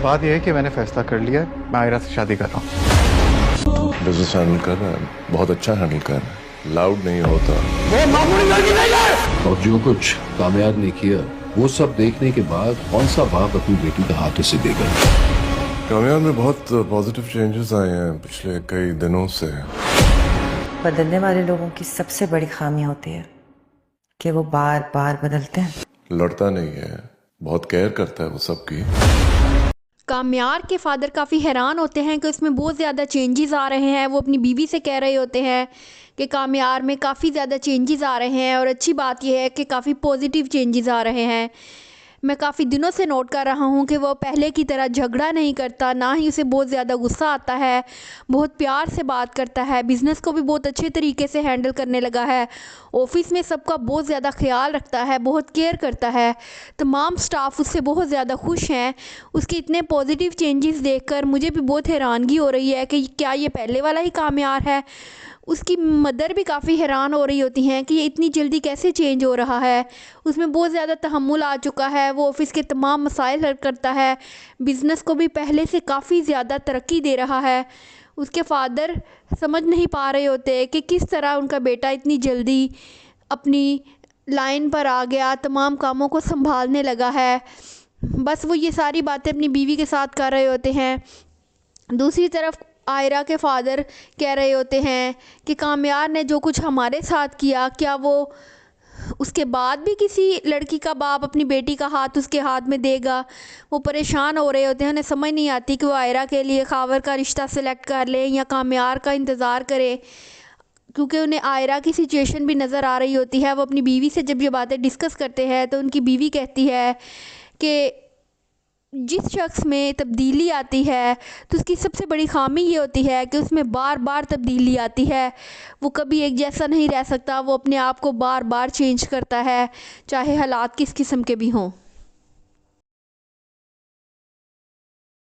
बात यह है कि मैंने फैसला कर लिया है, मैं आयरा से शादी कर रहा हूँ। बिजनेस हैंडल कर रहा है, बहुत अच्छा हैंडल कर रहा है, लाउड नहीं होता। वो मामूली लड़की नहीं है। और जो कुछ कामयाब ने किया वो सब देखने के बाद कौन सा बाप अपनी बेटी का हाथ उसे देगा। कामयाब में बहुत पॉजिटिव चेंजेस आए हैं पिछले कई दिनों से। बदलने वाले लोगों की सबसे बड़ी खामी होती है कि वो बार बार बदलते हैं। लड़ता नहीं है, बहुत केयर करता है वो सबकी। कामयार के फादर काफ़ी हैरान होते हैं कि उसमें बहुत ज़्यादा चेंजेस आ रहे हैं। वो अपनी बीवी से कह रहे होते हैं कि कामयार में काफ़ी ज़्यादा चेंजेस आ रहे हैं और अच्छी बात यह है कि काफ़ी पॉजिटिव चेंजेस आ रहे हैं। मैं काफ़ी दिनों से नोट कर रहा हूँ कि वो पहले की तरह झगड़ा नहीं करता, ना ही उसे बहुत ज़्यादा गुस्सा आता है, बहुत प्यार से बात करता है, बिज़नेस को भी बहुत अच्छे तरीके से हैंडल करने लगा है, ऑफिस में सबका बहुत ज़्यादा ख्याल रखता है, बहुत केयर करता है, तमाम स्टाफ उससे बहुत ज़्यादा खुश हैं। उसके इतने पॉजिटिव चेंजेस देखकर मुझे भी बहुत हैरानगी हो रही है कि क्या ये पहले वाला ही कामयार है। उसकी मदर भी काफ़ी हैरान हो रही होती हैं कि ये इतनी जल्दी कैसे चेंज हो रहा है। उसमें बहुत ज़्यादा तहम्मुल आ चुका है, वो ऑफ़िस के तमाम मसाइल हल करता है, बिज़नेस को भी पहले से काफ़ी ज़्यादा तरक्की दे रहा है। उसके फादर समझ नहीं पा रहे होते कि किस तरह उनका बेटा इतनी जल्दी अपनी लाइन पर आ गया, तमाम कामों को संभालने लगा है। बस वो ये सारी बातें अपनी बीवी के साथ कर रहे होते हैं। दूसरी तरफ आयरा के फादर कह रहे होते हैं कि कामयार ने जो कुछ हमारे साथ किया, क्या वो उसके बाद भी किसी लड़की का बाप अपनी बेटी का हाथ उसके हाथ में देगा। वो परेशान हो रहे होते हैं, उन्हें समझ नहीं आती कि वो आयरा के लिए खावर का रिश्ता सेलेक्ट कर ले या कामयार का इंतज़ार करे, क्योंकि उन्हें आयरा की सिचुएशन भी नज़र आ रही होती है। वो अपनी बीवी से जब ये बातें डिस्कस करते हैं तो उनकी बीवी कहती है कि जिस शख्स में तब्दीली आती है तो उसकी सबसे बड़ी ख़ामी ये होती है कि उसमें बार बार तब्दीली आती है। वो कभी एक जैसा नहीं रह सकता, वो अपने आप को बार बार चेंज करता है, चाहे हालात किस किस्म के भी हों।